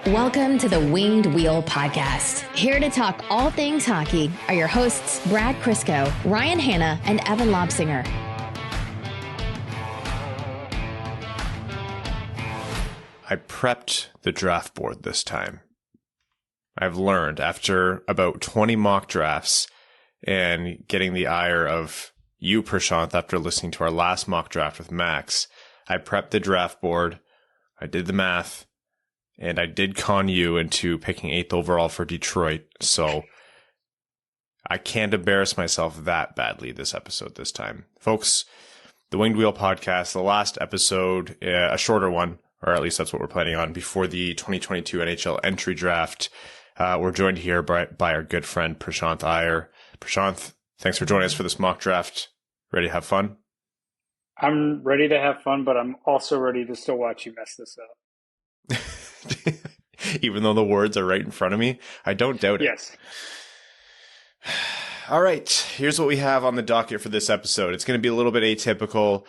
Welcome to the Winged Wheel Podcast. Here to talk all things hockey are your hosts, Brad Crisco, Ryan Hanna, and Evan Lobsinger. I prepped the draft board this time. I've learned after about 20 mock drafts and getting the ire of you, Prashanth, after listening to our last mock draft with Max, I prepped the draft board. I did the math. And I did con you into picking 8th overall for Detroit, so I can't embarrass myself that badly this time. Folks, the Winged Wheel Podcast, the last episode, a shorter one, or at least that's what we're planning on, before the 2022 NHL entry draft. We're joined here by our good friend Prashanth Iyer. Prashanth, thanks for joining us for this mock draft. Ready to have fun? I'm ready to have fun, but I'm also ready to still watch you mess this up. Even though the words are right in front of me, I don't doubt it. Yes. All right, here's what we have on the docket for this episode. It's going to be a little bit atypical.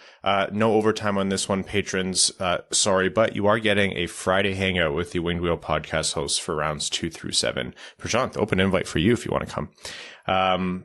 No overtime on this one, patrons. Sorry, but you are getting a Friday hangout with the Winged Wheel Podcast hosts for rounds 2 through 7. Prashanth, open invite for you if you want to come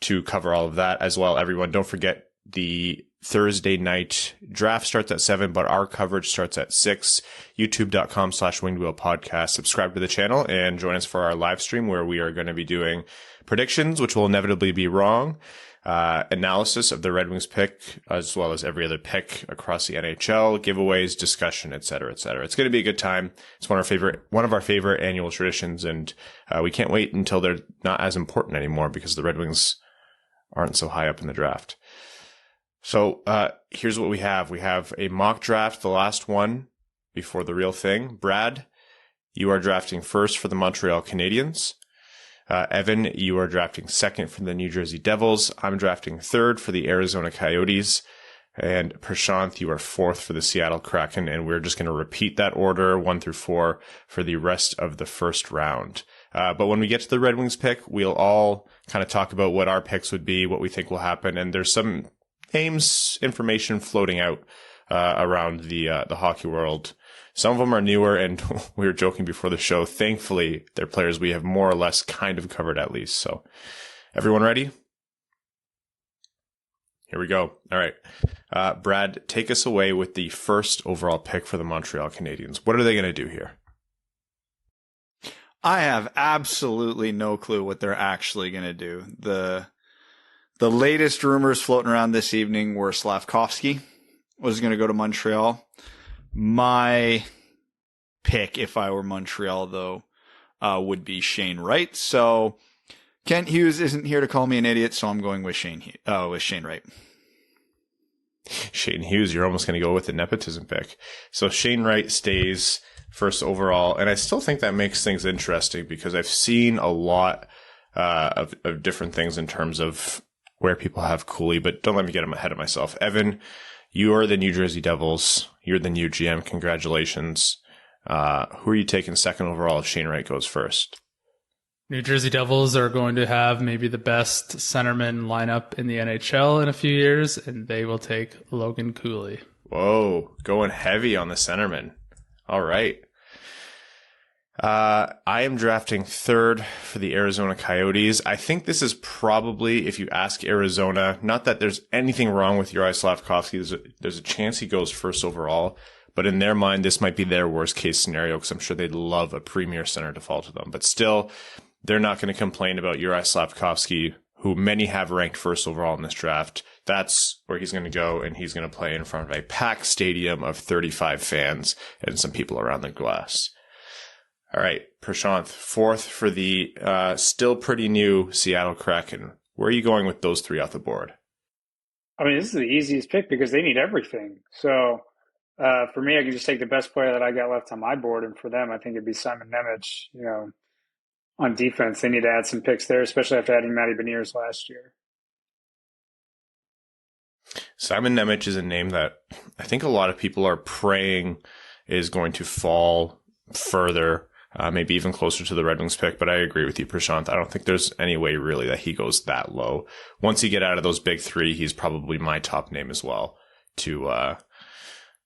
to cover all of that as well. Everyone, don't forget the Thursday night draft starts at 7, but our coverage starts at 6. YouTube.com/WingedWheelPodcast. Subscribe to the channel and join us for our live stream where we are going to be doing predictions, which will inevitably be wrong, analysis of the Red Wings pick, as well as every other pick across the NHL, giveaways, discussion, etc., etc. It's going to be a good time. It's one of our favorite annual traditions, and we can't wait until they're not as important anymore because the Red Wings aren't so high up in the draft. So here's what we have. We have a mock draft, the last one before the real thing. Brad, you are drafting first for the Montreal Canadiens. Evan, you are drafting second for the New Jersey Devils. I'm drafting third for the Arizona Coyotes. And Prashanth, you are fourth for the Seattle Kraken. And we're just going to repeat that order 1 through 4 for the rest of the first round. But when we get to the Red Wings pick, we'll all kind of talk about what our picks would be, what we think will happen. And there's some names, information floating out around the hockey world. Some of them are newer, and we were joking before the show. Thankfully, they're players we have more or less kind of covered at least. So, everyone ready? Here we go. All right. Brad, take us away with the first overall pick for the Montreal Canadiens. What are they going to do here? I have absolutely no clue what they're actually going to do. The latest rumors floating around this evening were Slafkovsky was going to go to Montreal. My pick, if I were Montreal, though, would be Shane Wright. So Kent Hughes isn't here to call me an idiot, so I'm going with Shane Wright. Shane Hughes, you're almost going to go with the nepotism pick. So Shane Wright stays first overall, and I still think that makes things interesting because I've seen a lot of different things in terms of where people have Cooley, but don't let me get ahead of myself. Evan, you are the New Jersey Devils. You're the new GM. Congratulations. Who are you taking second overall if Shane Wright goes first? New Jersey Devils are going to have maybe the best centerman lineup in the NHL in a few years, and they will take Logan Cooley. Whoa, going heavy on the centerman. All right. I am drafting third for the Arizona Coyotes. I think this is probably, if you ask Arizona, not that there's anything wrong with Juraj Slafkovsky. There's a chance he goes first overall, but in their mind, this might be their worst case scenario because I'm sure they'd love a premier center to fall to them. But still, they're not going to complain about Juraj Slafkovsky, who many have ranked first overall in this draft. That's where he's going to go, and he's going to play in front of a packed stadium of 35 fans and some people around the glass. All right, Prashanth, fourth for the still pretty new Seattle Kraken. Where are you going with those three off the board? I mean, this is the easiest pick because they need everything. So for me, I can just take the best player that I got left on my board, and for them, I think it'd be Simon Nemec. You know, on defense, they need to add some picks there, especially after adding Matty Beniers last year. Simon Nemec is a name that I think a lot of people are praying is going to fall further. Maybe even closer to the Red Wings pick, but I agree with you, Prashanth. I don't think there's any way really that he goes that low. Once you get out of those big three, he's probably my top name as well to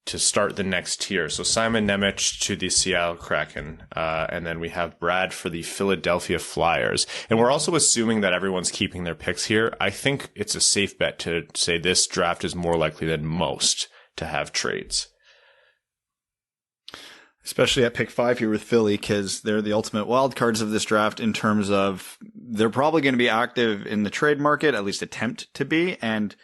to start the next tier. So Simon Nemec to the Seattle Kraken. And then we have Brad for the Philadelphia Flyers. And we're also assuming that everyone's keeping their picks here. I think it's a safe bet to say this draft is more likely than most to have trades. Especially at pick 5 here with Philly, because they're the ultimate wild cards of this draft in terms of they're probably going to be active in the trade market, at least attempt to be. And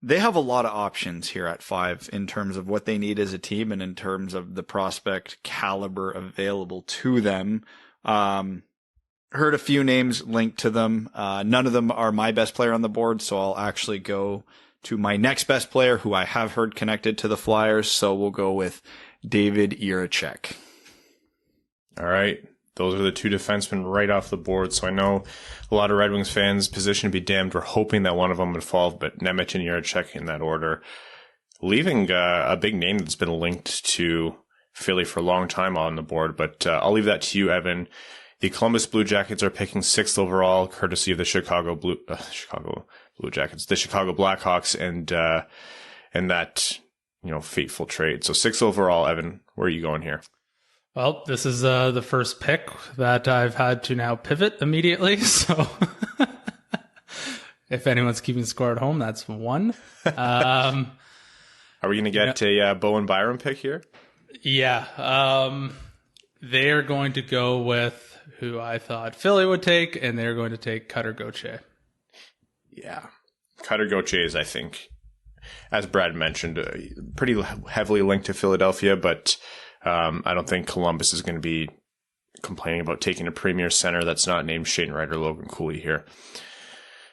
they have a lot of options here at 5 in terms of what they need as a team and in terms of the prospect caliber available to them. Heard a few names linked to them. None of them are my best player on the board, so I'll actually go to my next best player who I have heard connected to the Flyers. So we'll go with David Irick. All right. Those are the two defensemen right off the board. So I know a lot of Red Wings fans, position to be damned, were hoping that one of them would fall, but Nemec and Juraj in that order. Leaving a big name that's been linked to Philly for a long time on the board, but I'll leave that to you, Evan. The Columbus Blue Jackets are picking 6th overall, courtesy of the Chicago Blue Jackets, the Chicago Blackhawks, and that, fateful trade. So 6th overall, Evan, where are you going here? Well, this is the first pick that I've had to now pivot immediately. So if anyone's keeping score at home, that's 1. Are we going to get a Bowen Byram pick here? Yeah. They are going to go with who I thought Philly would take, and they're going to take Cutter Gauthier. Yeah. Cutter Gauthier is, I think, as Brad mentioned, pretty heavily linked to Philadelphia, but I don't think Columbus is going to be complaining about taking a premier center that's not named Shane Wright or Logan Cooley here.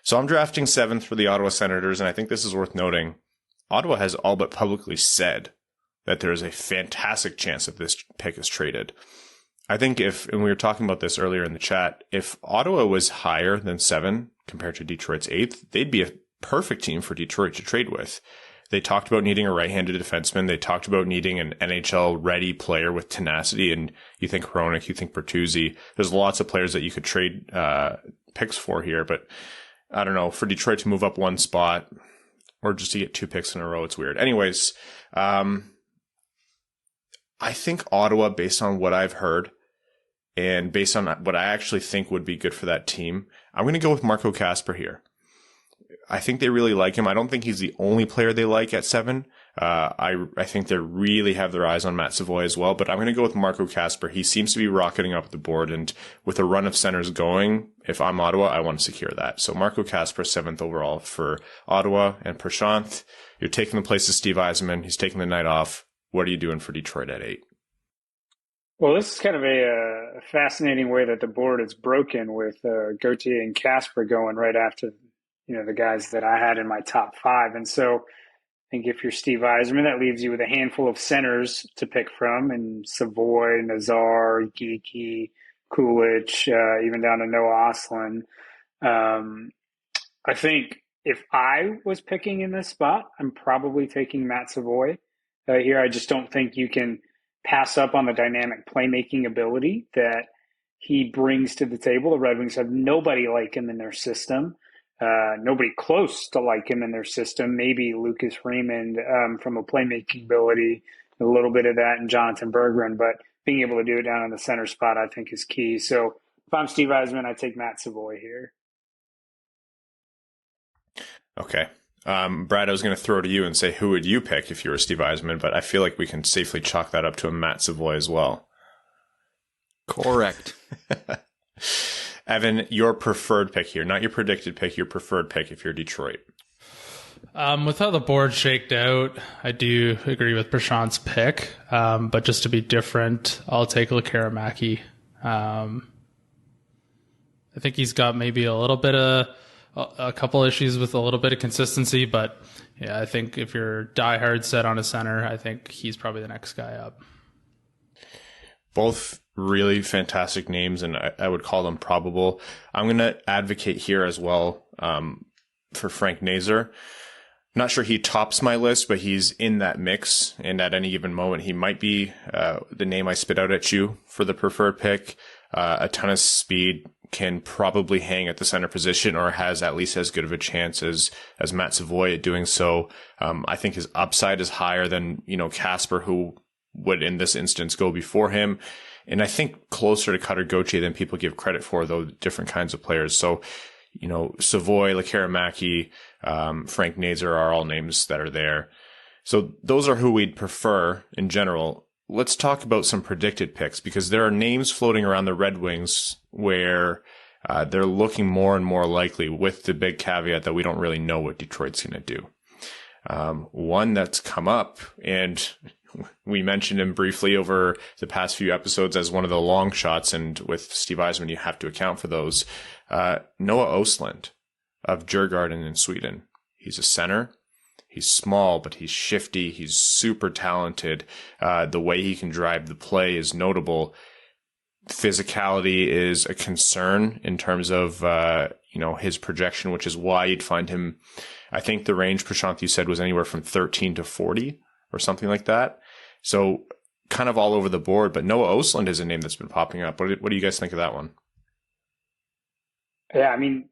So I'm drafting 7th for the Ottawa Senators, and I think this is worth noting. Ottawa has all but publicly said that there is a fantastic chance that this pick is traded. I think and we were talking about this earlier in the chat, if Ottawa was higher than 7 compared to Detroit's 8th, they'd be a perfect team for Detroit to trade with. They talked about needing a right-handed defenseman. They talked about needing an NHL-ready player with tenacity. And you think Hronek, you think Bertuzzi. There's lots of players that you could trade picks for here. But I don't know, for Detroit to move up 1 spot or just to get 2 picks in a row, it's weird. Anyways, I think Ottawa, based on what I've heard and based on what I actually think would be good for that team, I'm going to go with Marco Kasper here. I think they really like him. I don't think he's the only player they like at 7. I think they really have their eyes on Matt Savoie as well, but I'm going to go with Marco Kasper. He seems to be rocketing up the board, and with a run of centers going, if I'm Ottawa, I want to secure that. So Marco Kasper, 7th overall for Ottawa. And Prashanth, you're taking the place of Steve Yzerman. He's taking the night off. What are you doing for Detroit at 8? Well, this is kind of a fascinating way that the board is broken with Gauthier and Kasper going right after the guys that I had in my top 5. And so I think if you're Steve Yzerman, that leaves you with a handful of centers to pick from, and Savoie, Nazar, Geeky, Coolidge, even down to Noah Östlund. I think if I was picking in this spot, I'm probably taking Matt Savoie here. I just don't think you can pass up on the dynamic playmaking ability that he brings to the table. The Red Wings have nobody like him in their system. Nobody close to like him in their system. Maybe Lucas Raymond from a playmaking ability, a little bit of that, and Jonathan Berggren, but being able to do it down in the center spot, I think, is key. So if I'm Steve Yzerman, I take Matt Savoie here. Okay. Brad, I was going to throw to you and say, who would you pick if you were Steve Yzerman? But I feel like we can safely chalk that up to a Matt Savoie as well. Correct. Evan, your preferred pick here, not your predicted pick, your preferred pick if you're Detroit. With how the board shaked out, I do agree with Prashanth's pick. But just to be different, I'll take Lekkerimaki. I think he's got maybe a couple issues with a little bit of consistency, but yeah, I think if you're diehard set on a center, I think he's probably the next guy up. Both really fantastic names, and I would call them probable. I'm going to advocate here as well for Frank Nazar. Not sure he tops my list, but he's in that mix, and at any given moment, he might be the name I spit out at you for the preferred pick. A ton of speed, can probably hang at the center position or has at least as good of a chance as Matt Savoie at doing so. I think his upside is higher than, Kasper, who would in this instance go before him. And I think closer to Cutter Gauthier than people give credit for, though, different kinds of players. So, Savoie, Lekkerimaki, Frank Nazar are all names that are there. So those are who we'd prefer in general. Let's talk about some predicted picks, because there are names floating around the Red Wings where they're looking more and more likely, with the big caveat that we don't really know what Detroit's going to do. One that's come up, and we mentioned him briefly over the past few episodes as one of the long shots, and with Steve Yzerman, you have to account for those. Noah Östlund of Djurgården in Sweden. He's a center. He's small, but he's shifty. He's super talented. The way he can drive the play is notable. Physicality is a concern in terms of, his projection, which is why you'd find him. I think the range, Prashanth, you said was anywhere from 13 to 40 or something like that. So kind of all over the board, but Noah Östlund is a name that's been popping up. What do you guys think of that one? Yeah, I mean,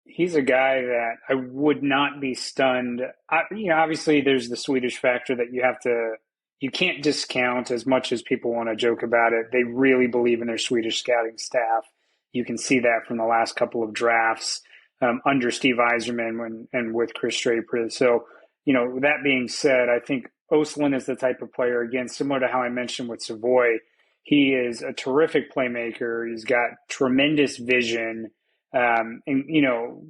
he's a guy that I would not be stunned. Obviously there's the Swedish factor that you can't discount, as much as people want to joke about it. They really believe in their Swedish scouting staff. You can see that from the last couple of drafts under Steve Yzerman and with Chris Draper. So, that being said, I think Östlund is the type of player, again, similar to how I mentioned with Savoie. He is a terrific playmaker. He's got tremendous vision, and,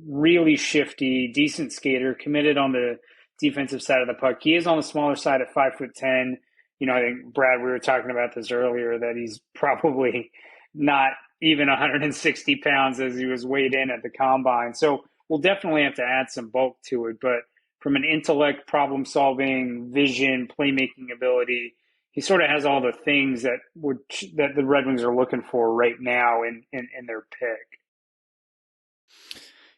really shifty, decent skater, committed on the defensive side of the puck. He is on the smaller side at 5'10". I think, Brad, we were talking about this earlier, that he's probably not even 160 pounds as he was weighed in at the combine. So we'll definitely have to add some bulk to it. But from an intellect, problem solving, vision, playmaking ability, he sort of has all the things that the Red Wings are looking for right now in their pick.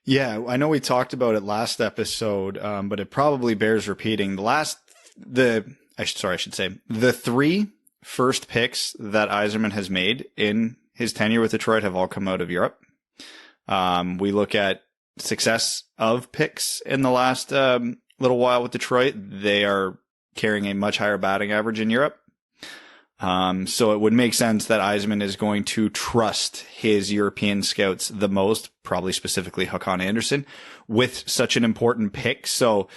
Yeah, I know we talked about it last episode, but it probably bears repeating. The three first picks that Yzerman has made in his tenure with Detroit have all come out of Europe. We look at success of picks in the last little while with Detroit. They are carrying a much higher batting average in Europe. So it would make sense that Yzerman is going to trust his European scouts the most, probably specifically Håkan Andersson, with such an important pick. So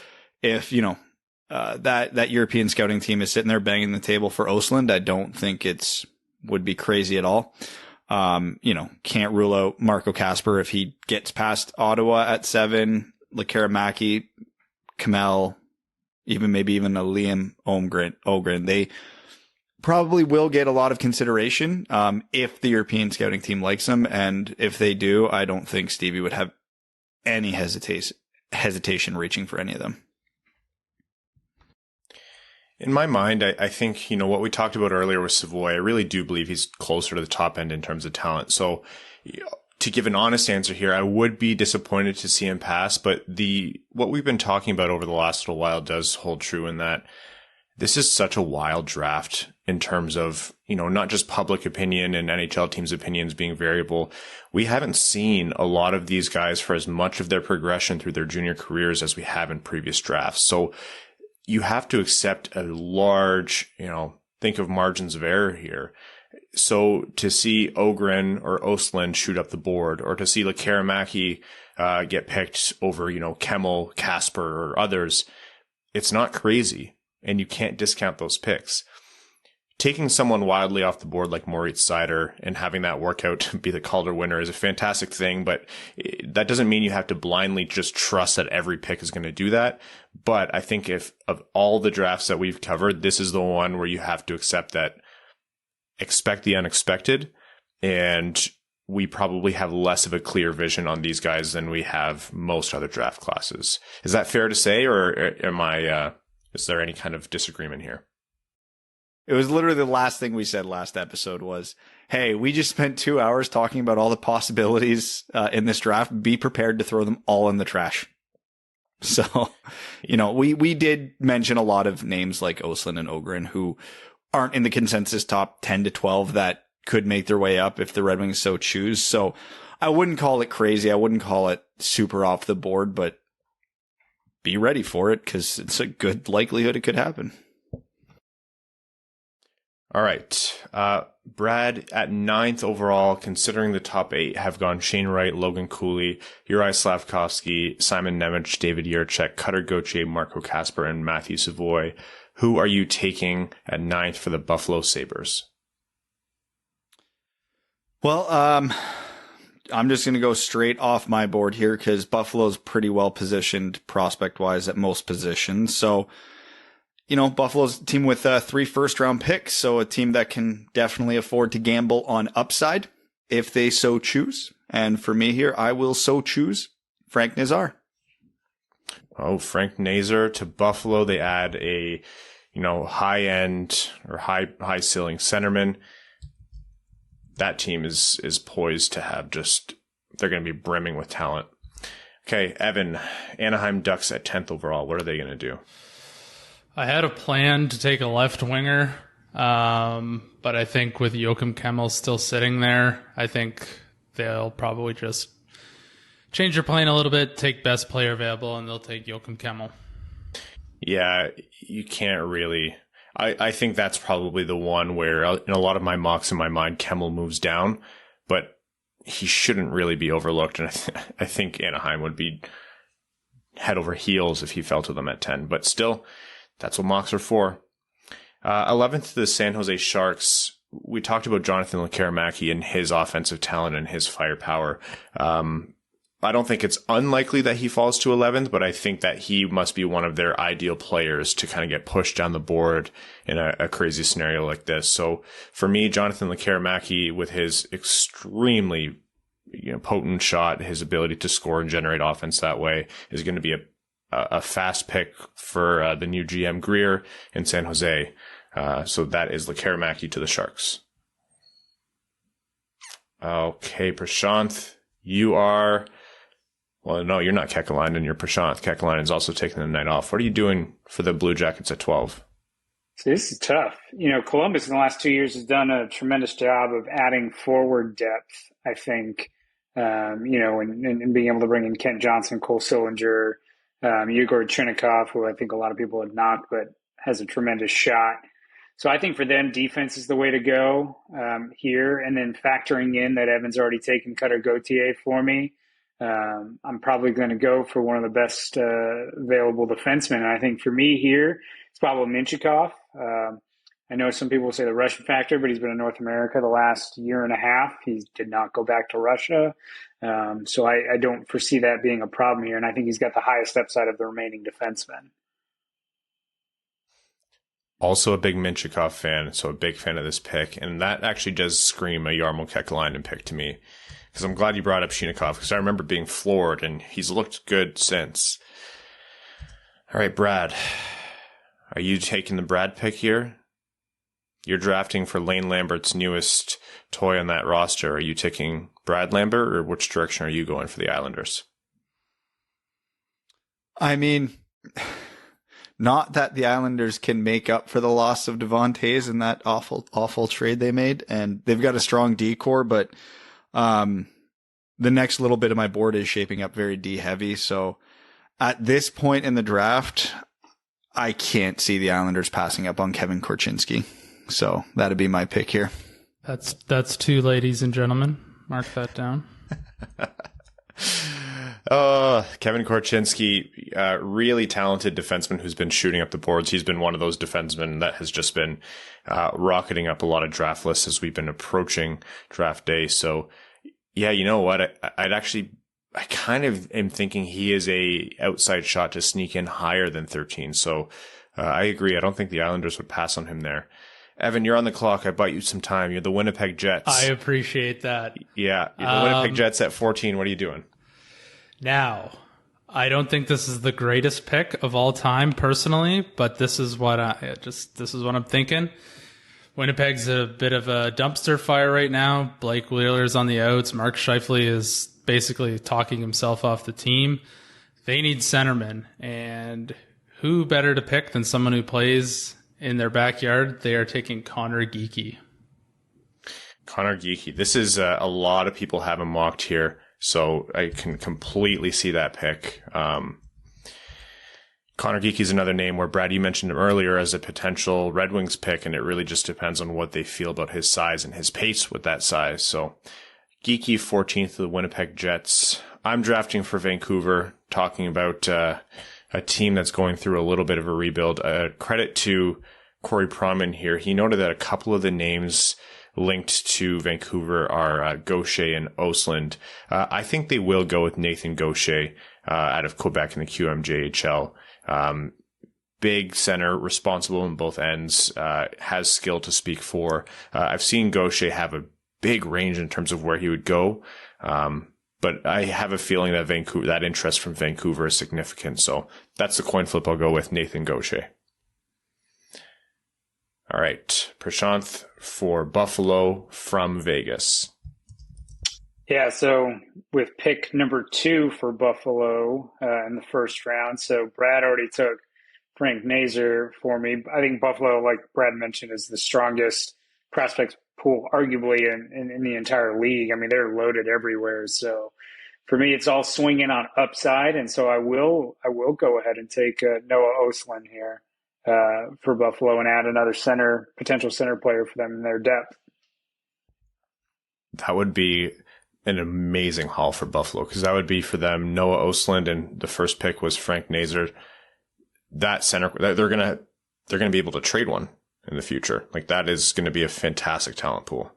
if, that European scouting team is sitting there banging the table for Östlund, I don't think would be crazy at all. Can't rule out Marco Kasper if he gets past Ottawa at 7, Lekkerimaki, Kamel, maybe even a Liam Ogren. They probably will get a lot of consideration if the European scouting team likes them. And if they do, I don't think Stevie would have any hesitation reaching for any of them. In my mind, I think, what we talked about earlier with Savoie, I really do believe he's closer to the top end in terms of talent. So to give an honest answer here, I would be disappointed to see him pass, but what we've been talking about over the last little while does hold true in that this is such a wild draft in terms of, not just public opinion and NHL teams' opinions being variable. We haven't seen a lot of these guys for as much of their progression through their junior careers as we have in previous drafts. So you have to accept a large, think of margins of error here. So to see Ogren or Östlund shoot up the board, or to see Lekkerimaki get picked over, Kemmel, Kasper, or others, it's not crazy, and you can't discount those picks. Taking someone wildly off the board like Moritz Seider and having that work out to be the Calder winner is a fantastic thing, but that doesn't mean you have to blindly just trust that every pick is going to do that. But I think if of all the drafts that we've covered, this is the one where you have to expect the unexpected, and we probably have less of a clear vision on these guys than we have most other draft classes. Is that fair to say, or is there any kind of disagreement here? It was literally the last thing we said last episode was, hey, we just spent 2 hours talking about all the possibilities in this draft. Be prepared to throw them all in the trash. So, we did mention a lot of names like Östlund and Ogren who aren't in the consensus top 10 to 12 that could make their way up if the Red Wings so choose. So I wouldn't call it crazy. I wouldn't call it super off the board, but be ready for it because it's a good likelihood it could happen. All right. Brad, at 9th overall, considering the top 8 have gone Shane Wright, Logan Cooley, Juraj Slafkovsky, Simon Nemec, David Jiricek, Cutter Gauthier, Marco Kasper, and Matthew Savoie. Who are you taking at 9th for the Buffalo Sabres? Well, I'm just going to go straight off my board here because Buffalo's pretty well positioned prospect-wise at most positions. So, Buffalo's a team with 3 first-round picks, so a team that can definitely afford to gamble on upside if they so choose. And for me here, I will so choose Frank Nazar. Oh, Frank Nazar to Buffalo. They add a, high-end or high ceiling centerman. That team is poised to have they're going to be brimming with talent. Okay, Evan, Anaheim Ducks at 10th overall. What are they going to do? I had a plan to take a left winger, but I think with Joachim Kemmel still sitting there, I think they'll probably just change their plan a little bit, take best player available, and they'll take Joachim Kemmel. Yeah, you can't really. I think that's probably the one where in a lot of my mocks in my mind, Kemmel moves down, but he shouldn't really be overlooked. And I think Anaheim would be head over heels if he fell to them at 10. But still, that's what mocks are for. 11th, the San Jose Sharks. We talked about Jonathan Lekkerimäki and his offensive talent and his firepower. I don't think it's unlikely that he falls to 11th, but I think that he must be one of their ideal players to kind of get pushed down the board in a crazy scenario like this. So for me, Jonathan Lekkerimäki, with his extremely potent shot, his ability to score and generate offense that way, is going to be a fast pick for the new GM Greer in San Jose. So that is Lekkerimäki to the Sharks. Okay, Prashanth, you are... Well, no, you're not Kekalainen, you're Prashanth. Kekalainen's also taking the night off. What are you doing for the Blue Jackets at 12? So this is tough. Columbus in the last 2 years has done a tremendous job of adding forward depth, I think, and being able to bring in Kent Johnson, Cole Sillinger, Yegor Trinikov, who I think a lot of people had knocked, but has a tremendous shot. So I think for them, defense is the way to go here. And then factoring in that Evan's already taken Cutter Gauthier for me, I'm probably going to go for one of the best available defensemen. And I think for me here, it's probably Minchikov. I know some people say the Russian factor, but he's been in North America the last year and a half. He did not go back to Russia. So I don't foresee that being a problem here. And I think he's got the highest upside of the remaining defensemen. Also a big Minchikov fan, so a big fan of this pick. And that actually does scream a Jarmo Kekalainen pick to me. Because I'm glad you brought up Shinikov, because I remember being floored, and he's looked good since. All right, Brad. Are you taking the Brad pick here? You're drafting for Lane Lambert's newest toy on that roster. Are you taking Brad Lambert, or which direction are you going for the Islanders? I mean, not that the Islanders can make up for the loss of Devon Toews in that awful trade they made, and they've got a strong D-core, but the next little bit of my board is shaping up very D heavy. So at this point in the draft, I can't see the Islanders passing up on Kevin Korczynski. So that'd be my pick here. That's 2, ladies and gentlemen. Mark that down. Kevin Korczynski, really talented defenseman who's been shooting up the boards. He's been one of those defensemen that has just been rocketing up a lot of draft lists as we've been approaching draft day. So, yeah, you know what? I kind of am thinking he is a outside shot to sneak in higher than 13. So I agree. I don't think the Islanders would pass on him there. Evan, you're on the clock. I bought you some time. You're the Winnipeg Jets. I appreciate that. Yeah, you're the Winnipeg Jets at 14. What are you doing? Now, I don't think this is the greatest pick of all time personally, but this is what I'm thinking. Winnipeg's a bit of a dumpster fire right now. Blake Wheeler's on the outs. Mark Scheifele is basically talking himself off the team. They need centermen, and who better to pick than someone who plays in their backyard? They are taking Connor Geekie. Connor Geekie. This is a lot of people have him mocked here, so I can completely see that pick. Connor Geekie is another name where, Brad, you mentioned him earlier as a potential Red Wings pick, and it really just depends on what they feel about his size and his pace with that size. So Geekie, 14th of the Winnipeg Jets. I'm drafting for Vancouver, talking about a team that's going through a little bit of a rebuild. Credit to Corey Pronman here. He noted that a couple of the names linked to Vancouver are Gaucher and Östlund. I think they will go with Nathan Gaucher out of Quebec in the QMJHL. Big center, responsible in both ends, has skill to speak for. I've seen Gaucher have a big range in terms of where he would go. But I have a feeling that that interest from Vancouver is significant. So that's the coin flip I'll go with, Nathan Gaucher. All right, Prashanth for Buffalo from Vegas. Yeah, so with pick number 2 for Buffalo in the first round, so Brad already took Frank Nazar for me. I think Buffalo, like Brad mentioned, is the strongest prospect pool arguably in the entire league. I mean, they're loaded everywhere. So for me, it's all swinging on upside, and so I will go ahead and take Noah Östlund here for Buffalo and add another potential center player for them in their depth. That would be an amazing haul for Buffalo, because that would be for them Noah Östlund, and the first pick was Frank Nazar. That center, they're gonna be able to trade one in the future. Like, that is going to be a fantastic talent pool.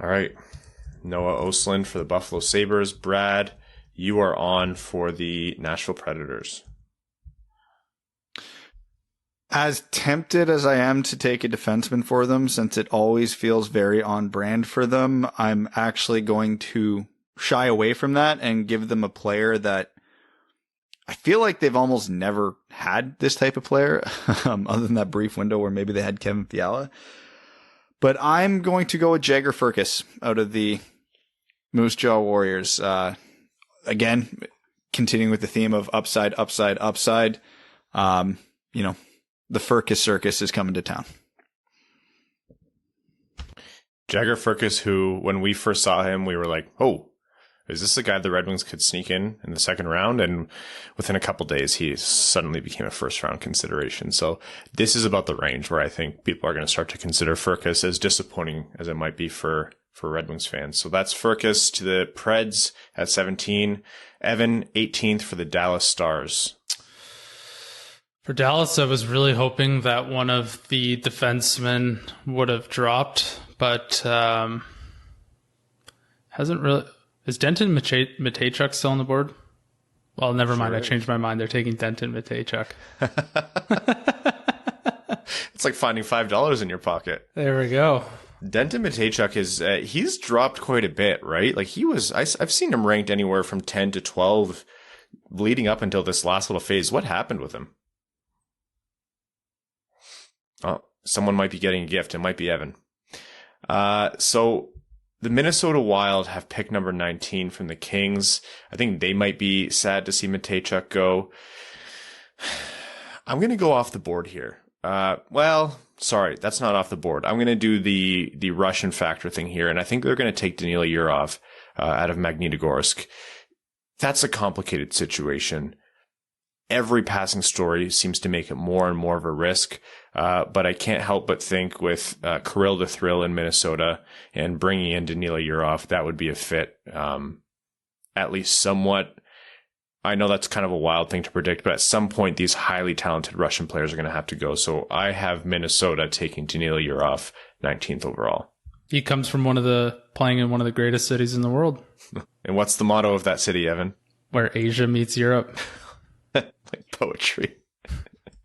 All right, Noah Östlund for the Buffalo Sabres. Brad, you are on for the Nashville Predators. As tempted as I am to take a defenseman for them, since it always feels very on brand for them, I'm actually going to shy away from that and give them a player that I feel like they've almost never had this type of player, other than that brief window where maybe they had Kevin Fiala. But I'm going to go with Jagger Firkus out of the Moose Jaw Warriors. Again, continuing with the theme of upside, upside, upside. The Firkus circus is coming to town. Jagger Firkus, who, when we first saw him, we were like, oh, is this the guy the Red Wings could sneak in the second round? And within a couple days, he suddenly became a first-round consideration. So this is about the range where I think people are going to start to consider Firkus, as disappointing as it might be for Red Wings fans. So that's Firkus to the Preds at 17. Evan, 18th for the Dallas Stars. For Dallas, I was really hoping that one of the defensemen would have dropped, but hasn't really. Is Denton Matejchuk still on the board? Well, never mind. I changed my mind. They're taking Denton Matejchuk. It's like finding $5 in your pocket. There we go. Denton Matejchuk is he's dropped quite a bit, right? Like, I've seen him ranked anywhere from 10 to 12 leading up until this last little phase. What happened with him? Oh, someone might be getting a gift. It might be Evan. So the Minnesota Wild have pick number 19 from the Kings. I think they might be sad to see Matejchuk go. I'm going to go off the board here. Sorry, that's not off the board. I'm going to do the Russian factor thing here, and I think they're going to take Danila Yurov out of Magnitogorsk. That's a complicated situation. Every passing story seems to make it more and more of a risk. But I can't help but think with Kirill the Thrill in Minnesota and bringing in Danila Yurov, that would be a fit, at least somewhat. I know that's kind of a wild thing to predict, but at some point, these highly talented Russian players are going to have to go. So I have Minnesota taking Danila Yurov 19th overall. He comes from playing in one of the greatest cities in the world. And what's the motto of that city, Evan? Where Asia meets Europe. Like poetry.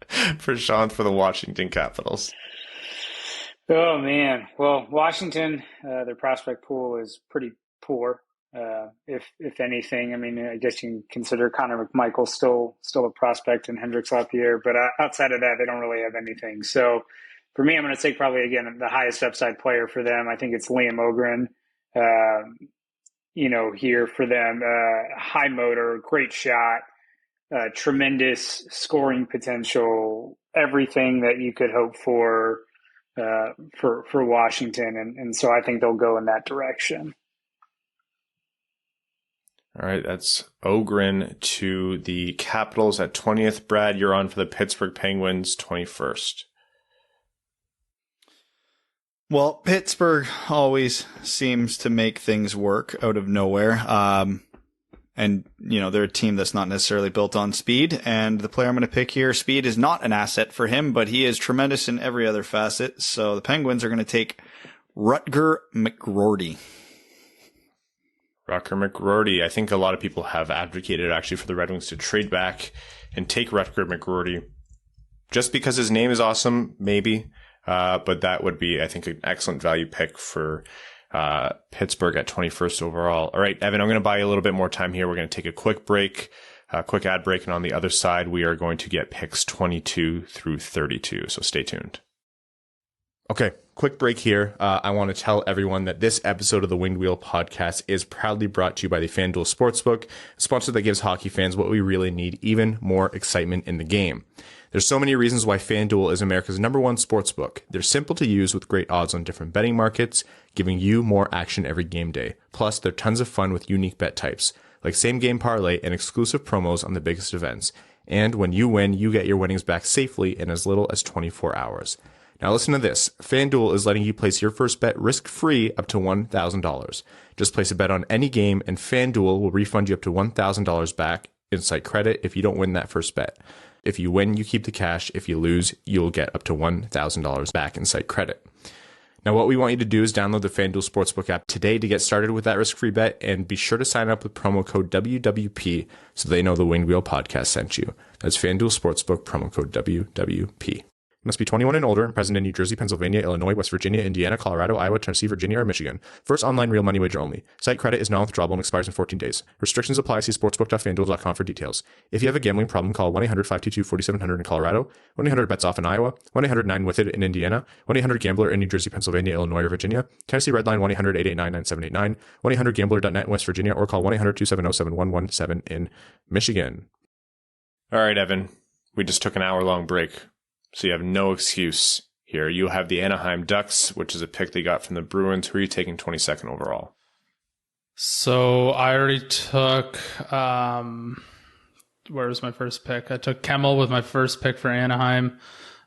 Prashanth for the Washington Capitals. Oh, man. Well, Washington, their prospect pool is pretty poor, if anything. I mean, I guess you can consider Connor McMichael still a prospect and Hendricks Lapierre, but outside of that, they don't really have anything. So for me, I'm going to take probably, again, the highest upside player for them. I think it's Liam Ogren, here for them. High motor, great shot. Tremendous scoring potential, everything that you could hope for for Washington, and so I think they'll go in that direction. All right, that's Ogren to the Capitals at 20th. Brad, you're on for the Pittsburgh Penguins, 21st. Well, Pittsburgh always seems to make things work out of nowhere. And, they're a team that's not necessarily built on speed. And the player I'm going to pick here, speed is not an asset for him, but he is tremendous in every other facet. So the Penguins are going to take Rutger McGroarty. Rutger McGroarty. I think a lot of people have advocated actually for the Red Wings to trade back and take Rutger McGroarty just because his name is awesome, maybe. But that would be, I think, an excellent value pick for Pittsburgh at 21st overall. All right, Evan, I'm going to buy you a little bit more time here. We're going to take a quick break, a quick ad break. And on the other side, we are going to get picks 22 through 32. So stay tuned. Okay, quick break here. I want to tell everyone that this episode of the Winged Wheel podcast is proudly brought to you by the FanDuel Sportsbook, a sponsor that gives hockey fans what we really need, even more excitement in the game. There's so many reasons why FanDuel is America's #1 sportsbook. They're simple to use with great odds on different betting markets, giving you more action every game day. Plus, they're tons of fun with unique bet types, like same-game parlay and exclusive promos on the biggest events. And when you win, you get your winnings back safely in as little as 24 hours. Now listen to this. FanDuel is letting you place your first bet risk-free up to $1,000. Just place a bet on any game, and FanDuel will refund you up to $1,000 back in site credit if you don't win that first bet. If you win, you keep the cash. If you lose, you'll get up to $1,000 back in site credit. Now, what we want you to do is download the FanDuel Sportsbook app today to get started with that risk-free bet, and be sure to sign up with promo code WWP so they know the Winged Wheel podcast sent you. That's FanDuel Sportsbook, promo code WWP. Must be 21 and older and present in New Jersey, Pennsylvania, Illinois, West Virginia, Indiana, Colorado, Iowa, Tennessee, Virginia, or Michigan. First online real money wager only. Site credit is non-withdrawable and expires in 14 days. Restrictions apply. See sportsbook.fanduel.com for details. If you have a gambling problem, call 1-800-522-4700 in Colorado, 1-800-BETS-OFF in Iowa, 1-800-9-WITH-IT in Indiana, 1-800-GAMBLER in New Jersey, Pennsylvania, Illinois, or Virginia, Tennessee Redline 1-800-889-9789, 1-800-GAMBLER.net in West Virginia, or call 1-800-270-7117 in Michigan. All right, Evan, we just took an hour-long break. So you have no excuse here. You have the Anaheim Ducks, which is a pick they got from the Bruins. Who are you taking 22nd overall? So I already took, where was my first pick? I took Kemmel with my first pick for Anaheim.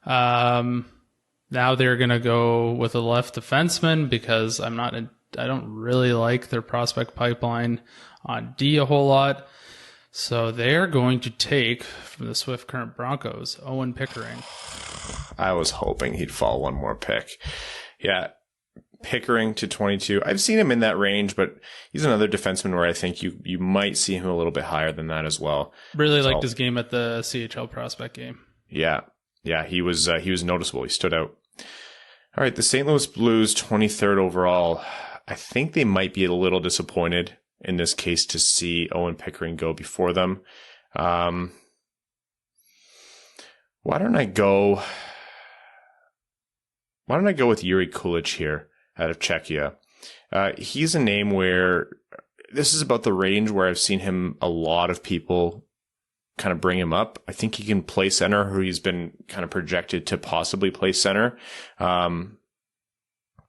Now they're going to go with a left defenseman because I don't really like their prospect pipeline on D a whole lot. So they're going to take, from the Swift Current Broncos, Owen Pickering. I was hoping he'd fall one more pick. Yeah, Pickering to 22. I've seen him in that range, but he's another defenseman where I think you might see him a little bit higher than that as well. Really liked his game at the CHL prospect game. Yeah, he was noticeable. He stood out. All right, the St. Louis Blues, 23rd overall. I think they might be a little disappointed in this case to see Owen Pickering go before them. Why don't I go with Yuri Coolidge here out of Czechia? He's a name where this is about the range where I've seen him, a lot of people kind of bring him up. I think he can play center, who he's been kind of projected to possibly play center.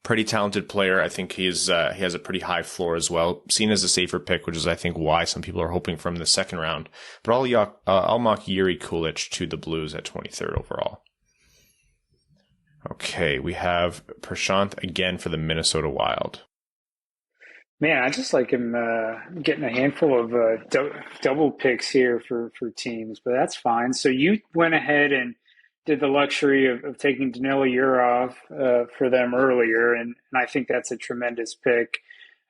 Pretty talented player. I think he has a pretty high floor as well. Seen as a safer pick, which is I think why some people are hoping from the second round. But I'll mock Yuri Coolidge to the Blues at 23rd overall. Okay, we have Prashanth again for the Minnesota Wild. Man, I just like him getting a handful of double picks here for teams, but that's fine. So you went ahead and did the luxury of taking Danila Yurov for them earlier, and I think that's a tremendous pick.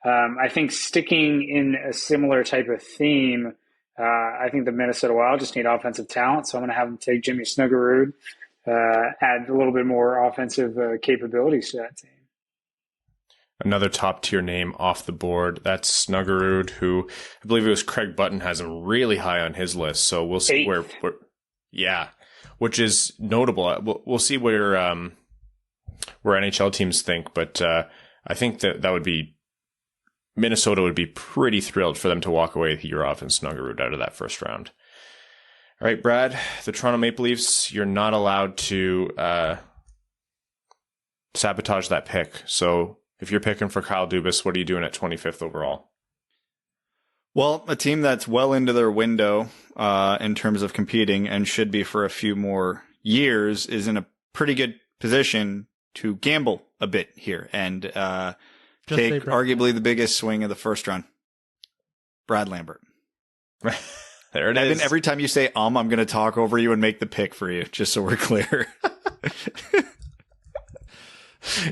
I think sticking in a similar type of theme, I think the Minnesota Wild just need offensive talent, so I'm going to have them take Jimmy Snuggerud, add a little bit more offensive capabilities to that team. Another top-tier name off the board, that's Snuggerud, who I believe it was Craig Button has him really high on his list, so we'll see where yeah. Which is notable. We'll see where NHL teams think, but I think that would be Minnesota would be pretty thrilled for them to walk away with Yurov and Snuggerud out of that first round. All right, Brad, the Toronto Maple Leafs, you're not allowed to sabotage that pick. So if you're picking for Kyle Dubas, what are you doing at 25th overall? Well, a team that's well into their window in terms of competing and should be for a few more years is in a pretty good position to gamble a bit here and take arguably the biggest swing of the first round. Brad Lambert. There it Evan, is. every time you say I'm going to talk over you and make the pick for you, just so we're clear.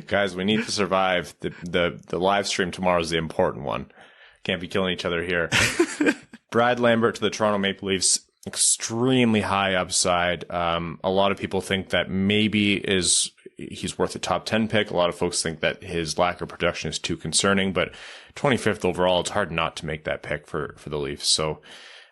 Guys, we need to survive. The live stream tomorrow is the important one. Can't be killing each other here. Brad Lambert to the Toronto Maple Leafs, extremely high upside. A lot of people think that maybe he's worth a top 10 pick. A lot of folks think that his lack of production is too concerning, but 25th overall, it's hard not to make that pick for the Leafs. So,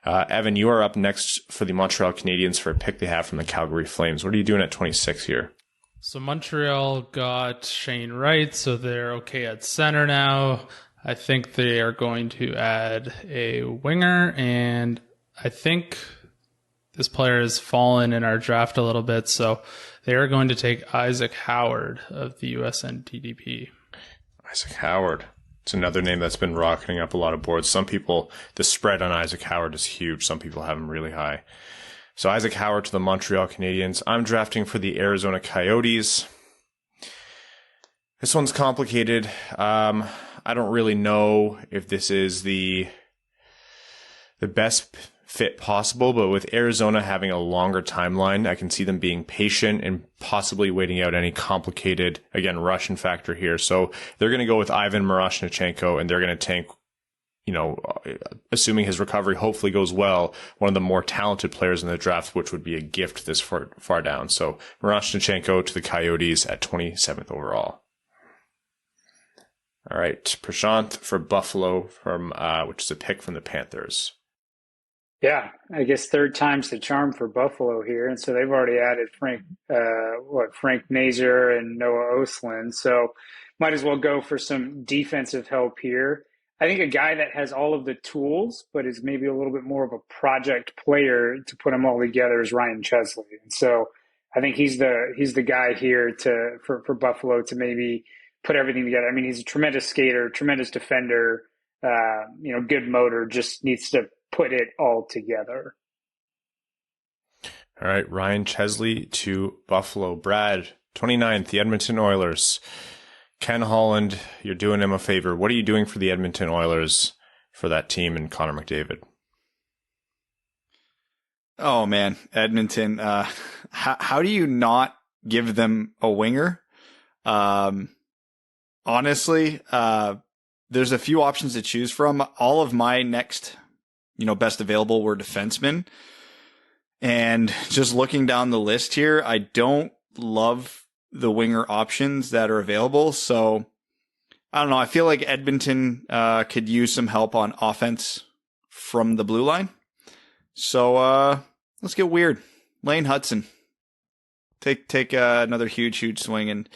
Evan, you are up next for the Montreal Canadiens for a pick they have from the Calgary Flames. What are you doing at 26 here? So Montreal got Shane Wright, so they're okay at center now. I think they are going to add a winger, and I think this player has fallen in our draft a little bit, so they are going to take Isaac Howard of the USNTDP. Isaac Howard. It's another name that's been rocketing up a lot of boards. Some people, the spread on Isaac Howard is huge. Some people have him really high. So Isaac Howard to the Montreal Canadiens. I'm drafting for the Arizona Coyotes. This one's complicated. I don't really know if this is the best fit possible, but with Arizona having a longer timeline, I can see them being patient and possibly waiting out any complicated, again, Russian factor here. So they're going to go with Ivan Miroshnichenko, and they're going to tank, assuming his recovery hopefully goes well, one of the more talented players in the draft, which would be a gift this far down. So Miroshnichenko to the Coyotes at 27th overall. All right, Prashanth for Buffalo, which is a pick from the Panthers. Yeah, I guess third time's the charm for Buffalo here, and so they've already added Frank Nazar and Noah Östlund, so might as well go for some defensive help here. I think a guy that has all of the tools, but is maybe a little bit more of a project player to put them all together is Ryan Chesley, and so I think he's the guy here for Buffalo to maybe put everything together. I mean, he's a tremendous skater, tremendous defender, good motor, just needs to put it all together. All right, Ryan Chesley to Buffalo. Brad, 29th, the Edmonton Oilers. Ken Holland, you're doing him a favor. What are you doing for the Edmonton Oilers for that team and Connor McDavid? Oh, man, Edmonton. How do you not give them a winger? Honestly, there's a few options to choose from. All of my next, best available were defensemen. And just looking down the list here, I don't love the winger options that are available. So I don't know. I feel like Edmonton could use some help on offense from the blue line. So let's get weird. Lane Hudson. Take another huge swing and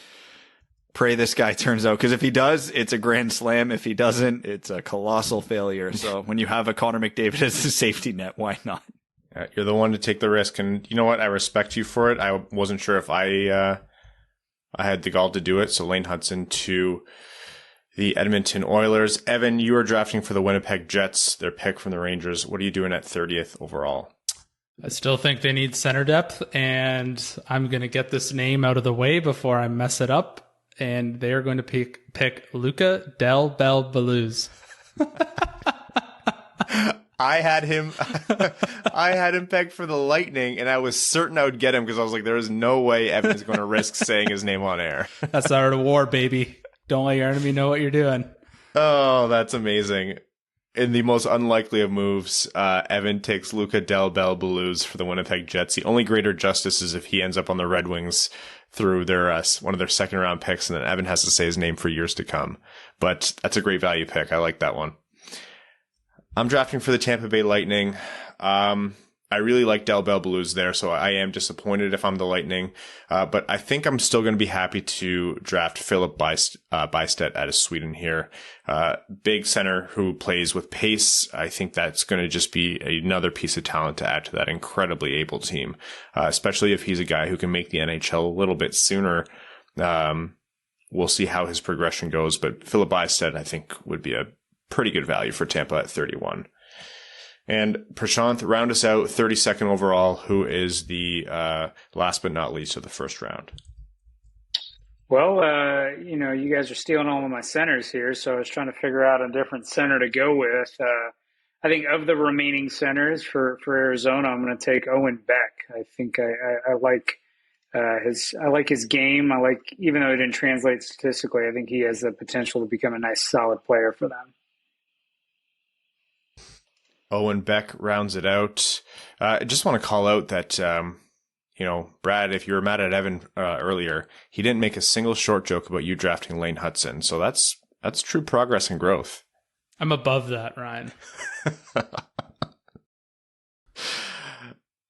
pray this guy turns out, because if he does, it's a grand slam. If he doesn't, it's a colossal failure. So when you have a Connor McDavid as a safety net, why not? You're the one to take the risk, and you know what? I respect you for it. I wasn't sure if I had the gall to do it. So Lane Hudson to the Edmonton Oilers. Evan, you are drafting for the Winnipeg Jets, their pick from the Rangers. What are you doing at 30th overall? I still think they need center depth, and I'm going to get this name out of the way before I mess it up. And they are going to pick Luca Del Bel Beluz. I had him pegged for the Lightning, and I was certain I would get him because I was like, there is no way Evan's going to risk saying his name on air. That's the art of war, baby. Don't let your enemy know what you're doing. Oh, that's amazing. In the most unlikely of moves, Evan takes Luca Del Bel Beluz for the Winnipeg Jets. The only greater justice is if he ends up on the Red Wings through their one of their second round picks, and then Evan has to say his name for years to come. But that's a great value pick. I like that one. I'm drafting for the Tampa Bay Lightning. I really like Del Bel Beluz there, so I am disappointed if I'm the Lightning. But I think I'm still going to be happy to draft Philip Bystedt out of Sweden here. Big center who plays with pace. I think that's going to just be another piece of talent to add to that incredibly able team, especially if he's a guy who can make the NHL a little bit sooner we'll see how his progression goes. But Philip Bystedt, I think, would be a pretty good value for Tampa at 31. And Prashanth, round us out, 32nd overall. Who is the last but not least of the first round? Well, you guys are stealing all of my centers here, so I was trying to figure out a different center to go with. I think of the remaining centers for Arizona, I'm going to take Owen Beck. I think I like his game. Even though it didn't translate statistically, I think he has the potential to become a nice, solid player for them. Owen Beck rounds it out. I just want to call out that, Brad, if you were mad at Evan earlier, he didn't make a single short joke about you drafting Lane Hudson. So that's true progress and growth. I'm above that, Ryan.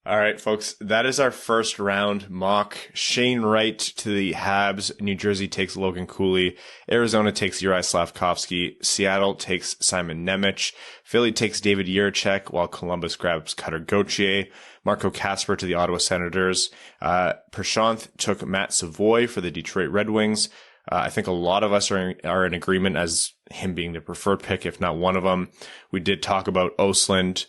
All right, folks, that is our first round mock. Shane Wright to the Habs. New Jersey takes Logan Cooley. Arizona takes Juraj Slafkovsky. Seattle takes Simon Nemec. Philly takes David Jiricek, while Columbus grabs Cutter Gauthier. Marco Kasper to the Ottawa Senators. Prashanth took Matt Savoie for the Detroit Red Wings. I think a lot of us are in agreement as him being the preferred pick, if not one of them. We did talk about Östlund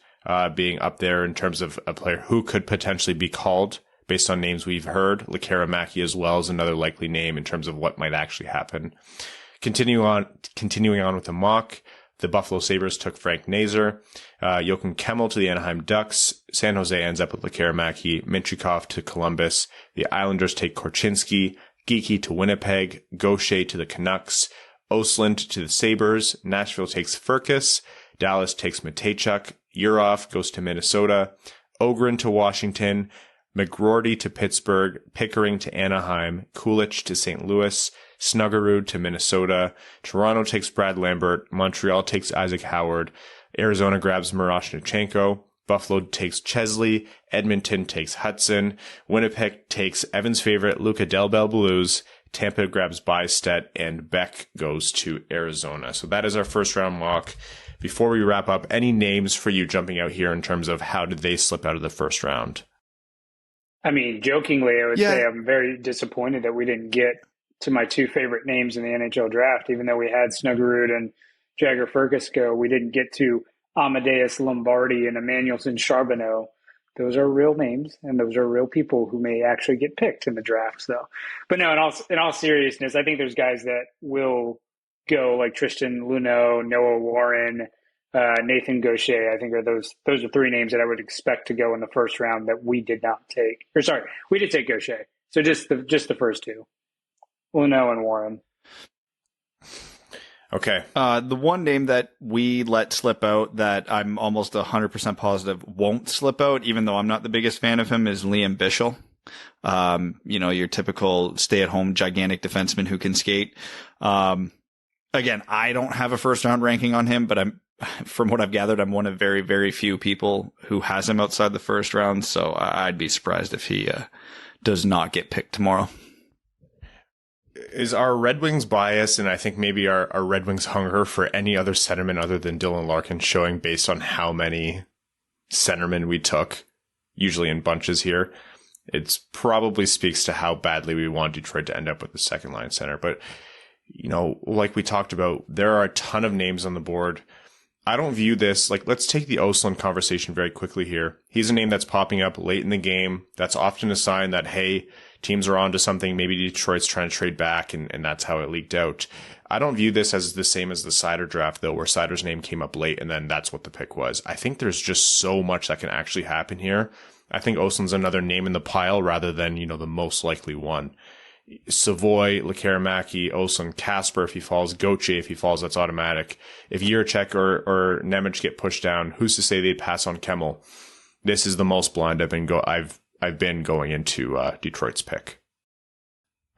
being up there in terms of a player who could potentially be called based on names we've heard. Lekkerimaki as well is another likely name in terms of what might actually happen. Continuing on with the mock, the Buffalo Sabres took Frank Nazar. Joachim Kemmel to the Anaheim Ducks. San Jose ends up with Lekkerimaki. Mintyukov to Columbus. The Islanders take Korczynski. Geekie to Winnipeg. Gaucher to the Canucks. Östlund to the Sabres. Nashville takes Furcus. Dallas takes Matejchuk. Urov goes to Minnesota. Ogren to Washington. McGroarty to Pittsburgh. Pickering to Anaheim. Coolidge to St. Louis. Snuggerud to Minnesota. Toronto takes Brad Lambert. Montreal takes Isaac Howard. Arizona grabs Miroshnichenko. Buffalo takes Chesley. Edmonton takes Hudson. Winnipeg takes Evan's favorite Luca Del Bel Blues. Tampa grabs Bystedt, and Beck goes to Arizona. So that is our first round mock. Before we wrap up, any names for you jumping out here in terms of how did they slip out of the first round? I mean, jokingly, I would say I'm very disappointed that we didn't get to my two favorite names in the NHL draft. Even though we had Snuggerud and Jagger Furcus go, we didn't get to Amadeus Lombardi and Emmanuelson Charbonneau. Those are real names, and those are real people who may actually get picked in the drafts, though. But no, in all seriousness, I think there's guys that will go, like Tristan Luneau, Noah Warren, Nathan Gaucher. I think those are three names that I would expect to go in the first round that we did not take. Or sorry, we did take Gaucher. So just the first two, Luneau and Warren. Okay. The one name that we let slip out that I'm almost 100% positive won't slip out, even though I'm not the biggest fan of him, is Liam Bichsel. Your typical stay-at-home gigantic defenseman who can skate. Again, I don't have a first-round ranking on him, but from what I've gathered, I'm one of very, very few people who has him outside the first round, so I'd be surprised if he does not get picked tomorrow. Is our Red Wings bias, and I think maybe our Red Wings hunger for any other centerman other than Dylan Larkin, showing based on how many centermen we took, usually in bunches here? It probably speaks to how badly we want Detroit to end up with the second line center. But, like we talked about, there are a ton of names on the board. I don't view this, let's take the Östlund conversation very quickly here. He's a name that's popping up late in the game. That's often a sign that, hey, teams are onto something. Maybe Detroit's trying to trade back, and that's how it leaked out. I don't view this as the same as the Seider draft, though, where Seider's name came up late, and then that's what the pick was. I think there's just so much that can actually happen here. I think Östlund's another name in the pile rather than, the most likely one. Savoie, Lekkerimaki, Östlund, Kasper if he falls, Gauthier if he falls, that's automatic. If Jiricek or Nemec get pushed down, who's to say they'd pass on Kemmel? This is the most blind I've been going into Detroit's pick.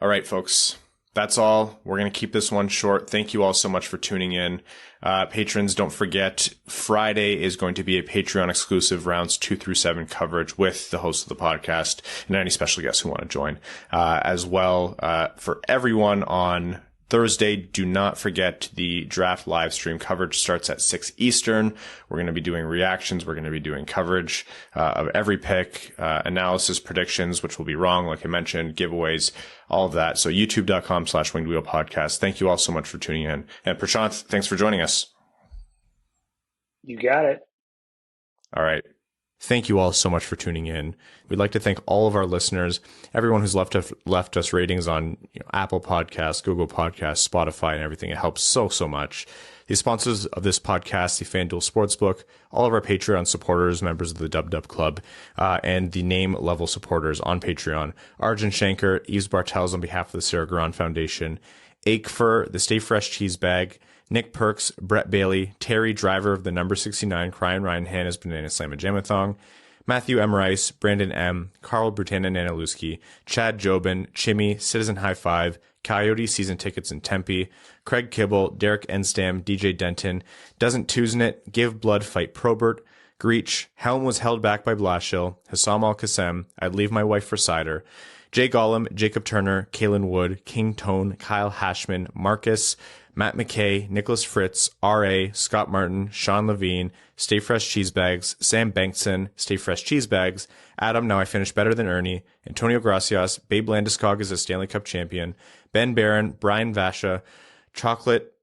All right, folks. That's all. We're going to keep this one short. Thank you all so much for tuning in. Patrons, don't forget, Friday is going to be a Patreon exclusive rounds 2 through 7 coverage with the host of the podcast and any special guests who want to join. As well, for everyone on Thursday. Do not forget the draft live stream coverage starts at 6 Eastern. We're going to be doing reactions. We're going to be doing coverage of every pick, analysis, predictions, which will be wrong, like I mentioned, giveaways, all of that. So youtube.com/wingedwheelpodcast. Thank you all so much for tuning in. And Prashanth, thanks for joining us. You got it. All right. Thank you all so much for tuning in. We'd like to thank all of our listeners, everyone who's left us ratings on Apple Podcasts, Google Podcasts, Spotify, and everything. It helps so much. The sponsors of this podcast, the FanDuel Sportsbook, all of our Patreon supporters, members of the Dub Dub Club, and the name level supporters on Patreon, Arjun Shankar, Yves Bartels on behalf of the Sarah Garon Foundation, Aikfer, the Stay Fresh Cheese Bag, Nick Perks, Brett Bailey, Terry, driver of the number 69, Cryan Ryan Hannah's Banana Slam and Jamathon, Matthew M. Rice, Brandon M., Carl Brutanen Nanaluski, Chad Jobin, Chimmy, Citizen High Five, Coyote Season Tickets in Tempe, Craig Kibble, Derek Enstam, DJ Denton, Doesn't Tuesnit, Give Blood, Fight Probert, Greach, Helm was held back by Blashill, Hassam Al-Qassem, I'd Leave My Wife for Cider, Jay Gollum, Jacob Turner, Kalen Wood, King Tone, Kyle Hashman, Marcus, Matt McKay, Nicholas Fritz, R.A., Scott Martin, Sean Levine, Stay Fresh Cheese Bags, Sam Bankson, Stay Fresh Cheese Bags, Adam, Now I Finish Better Than Ernie, Antonio Gracias, Babe Landeskog is a Stanley Cup champion, Ben Barron, Brian Vasha, Chocolate,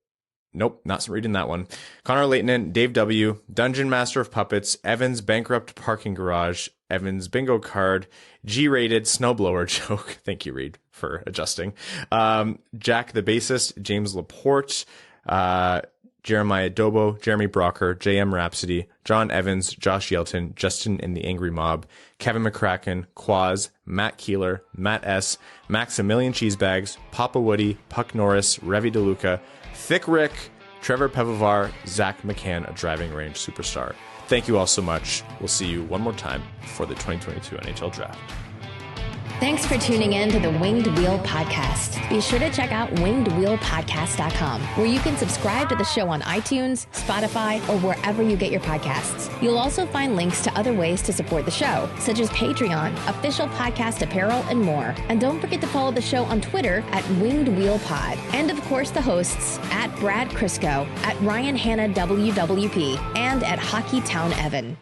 nope, not reading that one, Connor Leighton, Dave W., Dungeon Master of Puppets, Evans Bankrupt Parking Garage, Evans Bingo Card, G-rated Snowblower Joke. Thank you, Reed, for adjusting. Jack the Bassist, James Laporte, Jeremiah Dobo, Jeremy Brocker, JM Rhapsody, John Evans, Josh Yelton, Justin and the Angry Mob, Kevin McCracken, Quaz, Matt Keeler, Matt S., Maximilian Cheesebags, Papa Woody, Puck Norris, Revi DeLuca, Thick Rick, Trevor Pevovar, Zach McCann, a driving range superstar. Thank you all so much. We'll see you one more time for the 2022 NHL Draft. Thanks for tuning in to the Winged Wheel Podcast. Be sure to check out wingedwheelpodcast.com, where you can subscribe to the show on iTunes, Spotify, or wherever you get your podcasts. You'll also find links to other ways to support the show, such as Patreon, official podcast apparel, and more. And don't forget to follow the show on Twitter at Winged Wheel Pod. And of course, the hosts at Brad Crisco, at Ryan Hanna WWP, and at Hockeytown Evan.